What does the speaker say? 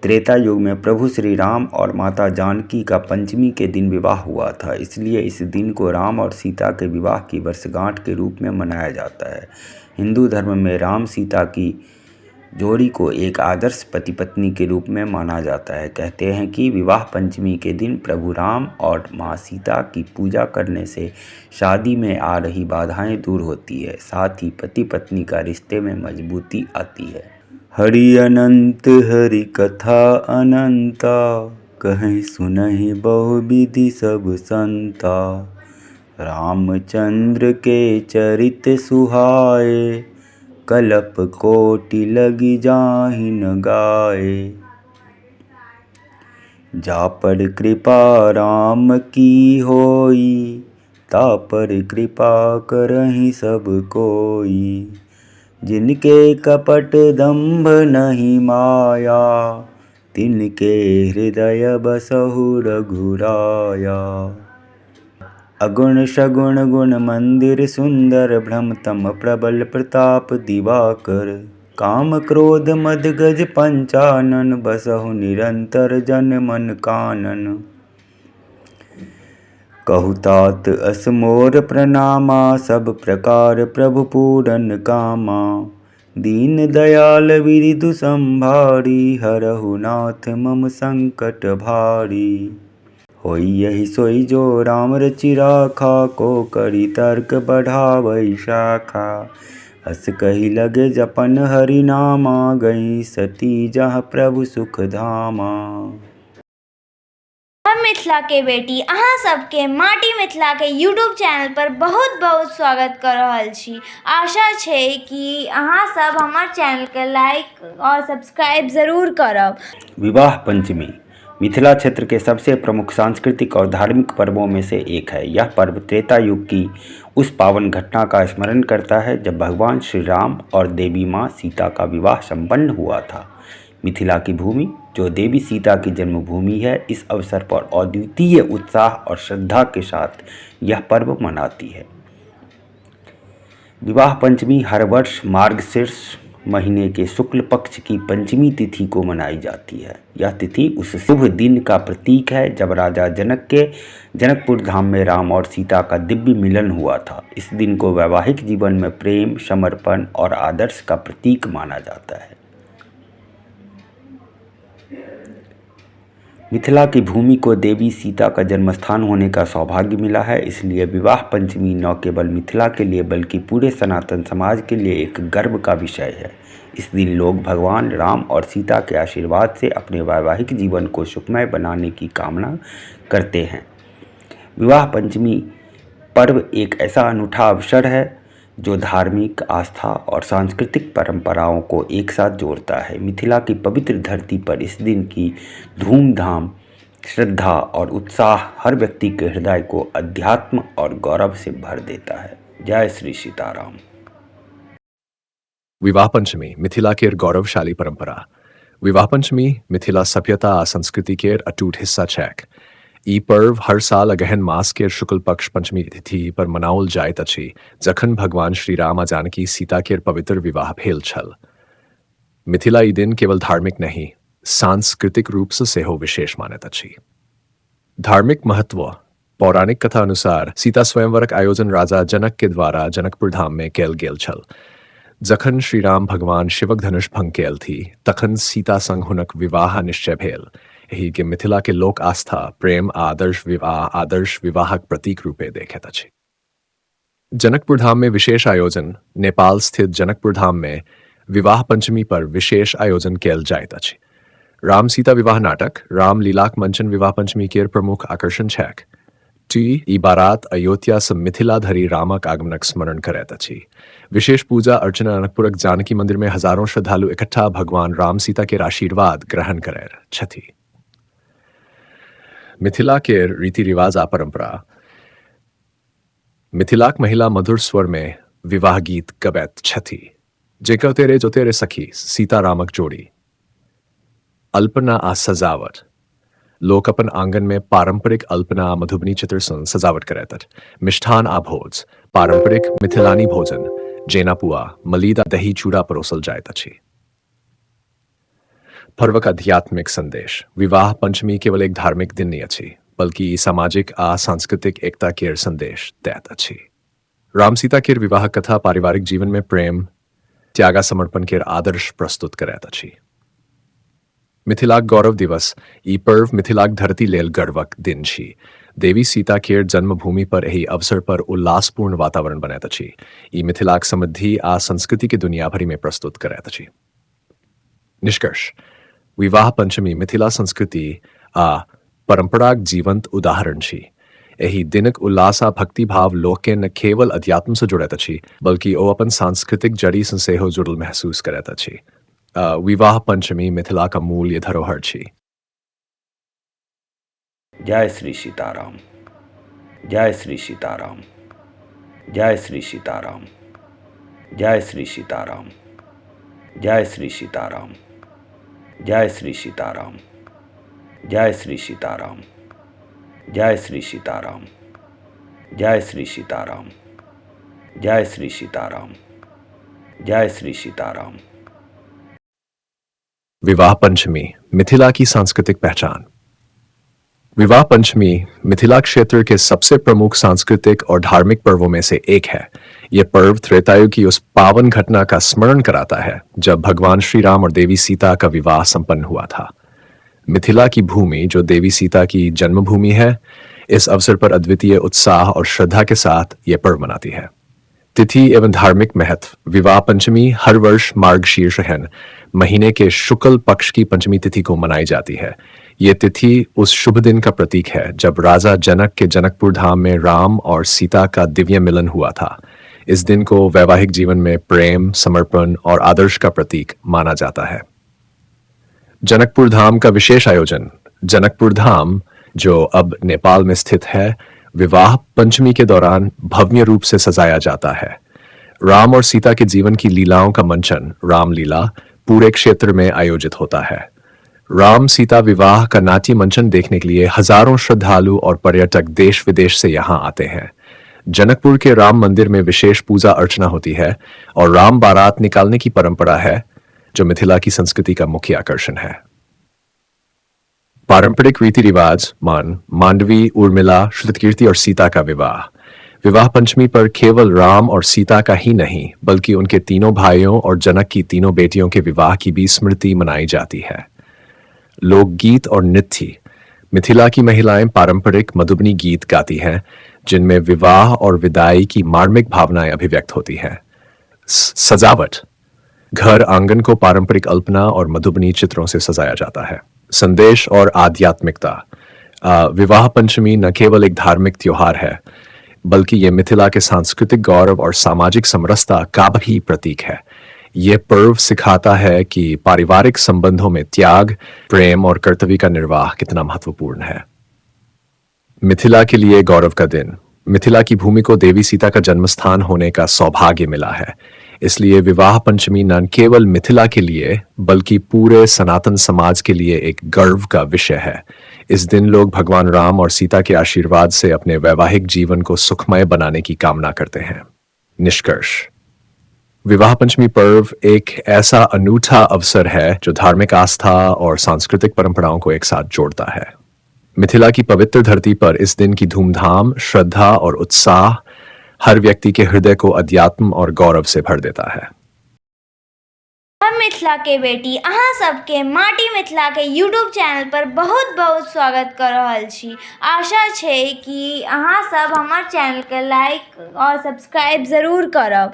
त्रेता युग में प्रभु श्री राम और माता जानकी का पंचमी के दिन विवाह हुआ था, इसलिए इस दिन को राम और सीता के विवाह की वर्षगांठ के रूप में मनाया जाता है। हिंदू धर्म में राम सीता की जोड़ी को एक आदर्श पति पत्नी के रूप में माना जाता है। कहते हैं कि विवाह पंचमी के दिन प्रभु राम और माँ सीता की पूजा करने से शादी में आ रही बाधाएं दूर होती है, साथ ही पति पत्नी का रिश्ते में मजबूती आती है। हरि अनंत हरि कथा अनंता, कहें सुनहि बहु विधि सब संता। रामचंद्र के चरित सुहाए, कलप कोटि लगी जाहि न गाए। जा पर कृपा राम की होई, ता पर कृपा करहि सब कोई। जिनके कपट दंभ नहीं माया, तिनके हृदय बसहु रघुराया। अगुण सगुण गुण मंदिर सुंदर, भ्रमतम प्रबल प्रताप दिवाकर। काम क्रोध मद गज पंचानन, बसहु निरंतर जन मन कानन। कहु तात अस मोर प्रणामा, सब प्रकार प्रभु पूरन कामा। दीन दयाल विरिधु संभारी, हरहु नाथ मम संकट भारी। होई यही सोई जो राम रचि राखा, को करी तर्क बढ़ावै शाखा। अस कही लगे जपन हरि नामा, गई सती जहाँ प्रभु सुख धामा। हम मिथिला के बेटी अहाँ सबके माटी मिथिला के यूट्यूब चैनल पर बहुत बहुत स्वागत कर रहल छी। आशा छै कि अहाँ सब हमार चैनल के लाइक और सब्सक्राइब जरूर करब। विवाह पंचमी मिथिला क्षेत्र के सबसे प्रमुख सांस्कृतिक और धार्मिक पर्वों में से एक है। यह पर्व त्रेता युग की उस पावन घटना का स्मरण करता है जब भगवान श्री राम और देवी माँ सीता का विवाह संपन्न हुआ था। मिथिला की भूमि, जो देवी सीता की जन्मभूमि है, इस अवसर पर अद्वितीय उत्साह और श्रद्धा के साथ यह पर्व मनाती है। विवाह पंचमी हर वर्ष मार्गशीर्ष महीने के शुक्ल पक्ष की पंचमी तिथि को मनाई जाती है। यह तिथि उस शुभ दिन का प्रतीक है जब राजा जनक के जनकपुर धाम में राम और सीता का दिव्य मिलन हुआ था। इस दिन को वैवाहिक जीवन में प्रेम, समर्पण और आदर्श का प्रतीक माना जाता है। मिथिला की भूमि को देवी सीता का जन्मस्थान होने का सौभाग्य मिला है, इसलिए विवाह पंचमी न केवल मिथिला के लिए बल्कि पूरे सनातन समाज के लिए एक गर्व का विषय है। इस दिन लोग भगवान राम और सीता के आशीर्वाद से अपने वैवाहिक जीवन को सुखमय बनाने की कामना करते हैं। विवाह पंचमी पर्व एक ऐसा अनूठा अवसर है जो धार्मिक आस्था और सांस्कृतिक परंपराओं को एक साथ जोड़ता है। मिथिला की पवित्र धरती पर इस दिन की धूमधाम, श्रद्धा और उत्साह हर व्यक्ति के हृदय को अध्यात्म और गौरव से भर देता है। जय श्री सीताराम। विवाह पंचमी मिथिला केर गौरवशाली परंपरा। विवाह पंचमी मिथिला सभ्यता आ संस्कृति केर अटूट हिस्सा छैक। ई पर्व हर साल अगहन मास केर शुक्ल पक्ष पंचमी तिथि पर मनाओल जाइत अछि, जखन भगवान श्री राम आ जानकी सीता केर पवित्र विवाह भेल छल। मिथिला ई दिन केवल धार्मिक नहीं, सांस्कृतिक रूप से सेहो विशेष मानैत अछि। धार्मिक महत्व। पौराणिक कथा अनुसार सीता स्वयंवरक आयोजन राजा जनक के द्वारा जनकपुर धाम में कैल गेल छल। जखन श्री राम भगवान शिवक धनुष भंग कैल थी, तखन सीता संग हुनक विवाह निश्चय भेल। एही के मिथिला के लोक आस्था प्रेम आदर्श विवाहक प्रतीक रूपे देखैत अछि। जनकपुर धाम में विशेष आयोजन। नेपाल स्थित जनकपुर धाम में विवाह पंचमी पर विशेष आयोजन कैल जाइत अछि। राम सीता विवाह नाटक रामलीलाक मंचन विवाह पंचमी केर प्रमुख आकर्षण छैक। ई बारात अयोध्या से मिथिला धरि रामक आगमनक स्मरण करैत अछि। विशेष पूजा अर्चना जनकपुरक जानकी मंदिर में हजारों श्रद्धालु इकट्ठा भगवान राम सीता के आशीर्वाद ग्रहण करैत छथि। मिथिला केर रीति रिवाज आ परंपरा। मिथिलाक महिला मधुर स्वर में विवाह गीत गबैत छथि, जेकर तेरे जो तेरे सखी सीता रामक जोड़ी। अल्पना आ सजावट। लोक अपन आंगन में पारंपरिक अल्पना आ मधुबनी चित्र सन सजावट करैत अछि। मिष्ठान आ भोज। पारंपरिक मिथिलानी भोजन जेना पुआ, मलीदा, दही चूड़ा परोसल जाइत अछि। पर्वक आध्यात्मिक संदेश विवाह पंचमी केवल एक धार्मिक दिन नहीं अछि बल्कि सामाजिक आ सांस्कृतिक एकता केर संदेश दैत अछि। राम सीता केर विवाह कथा पारिवारिक जीवन में प्रेम त्यागा समर्पण केर आदर्श प्रस्तुत करैत अछि। मिथिलाक गौरव दिवस ई पर्व मिथिलाक धरती लेल गर्वक दिन छी। देवी सीता केर जन्मभूमि पर एही अवसर पर उल्लासपूर्ण वातावरण बनैत अछि। ई मिथिलाक समृद्धि आ संस्कृति के दुनिया भरि में प्रस्तुत करैत अछि। निष्कर्ष विवाह पंचमी मिथिला संस्कृति आ परंपराक जीवंत उदाहरण छी। एही दिनक उल्लास आ भक्ति भाव लोक के न केवल अध्यात्म से जुड़ैत अछि बल्कि ओ अपन सांस्कृतिक जड़ी से सेहो जुड़ल महसूस करैत अछि। विवाह पंचमी मिथिला का मूल्य धरोहर छी। जय श्री सीताराम, जय श्री सीताराम, जय श्री सीताराम, जय श्री सीताराम, जय श्री सीताराम, जय श्री सीताराम, जय श्री सीताराम, जय श्री सीताराम, जय श्री सीताराम, जय श्री सीताराम, जय श्री सीताराम। विवाह पंचमी मिथिला की सांस्कृतिक पहचान। विवाह पंचमी मिथिला क्षेत्र के सबसे प्रमुख सांस्कृतिक और धार्मिक पर्वों में से एक है। यह पर्व त्रेतायुग की उस पावन घटना का स्मरण कराता है जब भगवान श्री राम और देवी सीता का विवाह संपन्न हुआ था। मिथिला की भूमि जो देवी सीता की जन्मभूमि है, इस अवसर पर अद्वितीय उत्साह और श्रद्धा के साथ यह पर्व मनाती है। तिथि एवं धार्मिक महत्व। विवाह पंचमी हर वर्ष मार्गशीर्ष महीने के शुक्ल पक्ष की पंचमी तिथि को मनाई जाती है। ये तिथि उस शुभ दिन का प्रतीक है जब राजा जनक के जनकपुर धाम में राम और सीता का दिव्य मिलन हुआ था। इस दिन को वैवाहिक जीवन में प्रेम, समर्पण और आदर्श का प्रतीक माना जाता है। जनकपुर धाम का विशेष आयोजन। जनकपुर धाम जो अब नेपाल में स्थित है, विवाह पंचमी के दौरान भव्य रूप से सजाया जाता है। राम और सीता के जीवन की लीलाओं का मंचन, रामलीला, पूरे क्षेत्र में आयोजित होता है। राम सीता विवाह का नाट्य मंचन देखने के लिए हजारों श्रद्धालु और पर्यटक देश विदेश से यहाँ आते हैं। जनकपुर के राम मंदिर में विशेष पूजा अर्चना होती है और राम बारात निकालने की परंपरा है जो मिथिला की संस्कृति का मुख्य आकर्षण है। पारंपरिक रीति रिवाज मांडवी, उर्मिला, श्रुतकीर्ति और सीता का विवाह। विवाह पंचमी पर केवल राम और सीता का ही नहीं बल्कि उनके तीनों भाइयों और जनक की तीनों बेटियों के विवाह की भी स्मृति मनाई जाती है। लोकगीत और नृत्य। मिथिला की महिलाएं पारंपरिक मधुबनी गीत गाती हैं जिनमें विवाह और विदाई की मार्मिक भावनाएं अभिव्यक्त होती हैं। सजावट। घर आंगन को पारंपरिक अल्पना और मधुबनी चित्रों से सजाया जाता है। संदेश और आध्यात्मिकता। विवाह पंचमी न केवल एक धार्मिक त्योहार है बल्कि यह मिथिला के सांस्कृतिक गौरव और सामाजिक समरसता का भी प्रतीक है। यह पर्व सिखाता है कि पारिवारिक संबंधों में त्याग, प्रेम और कर्तव्य का निर्वाह कितना महत्वपूर्ण है। मिथिला के लिए गौरव का दिन। मिथिला की भूमि को देवी सीता का जन्मस्थान होने का सौभाग्य मिला है, इसलिए विवाह पंचमी न केवल मिथिला के लिए बल्कि पूरे सनातन समाज के लिए एक गर्व का विषय है। इस दिन लोग भगवान राम और सीता के आशीर्वाद से अपने वैवाहिक जीवन को सुखमय बनाने की कामना करते हैं। निष्कर्ष विवाह पंचमी पर्व एक ऐसा अनूठा अवसर है जो धार्मिक आस्था और सांस्कृतिक परंपराओं को एक साथ जोड़ता है। मिथिला की पवित्र धरती पर इस दिन की धूमधाम, श्रद्धा और उत्साह हर व्यक्ति के हृदय को अध्यात्म और गौरव से भर देता है। हम मिथिला के बेटी अहाँ सबके माटी मिथिला के यूट्यूब चैनल पर बहुत बहुत स्वागत कर रहल छी। आशा छै कि अहाँ सब हमार चैनल के लाइक और सब्सक्राइब जरूर करब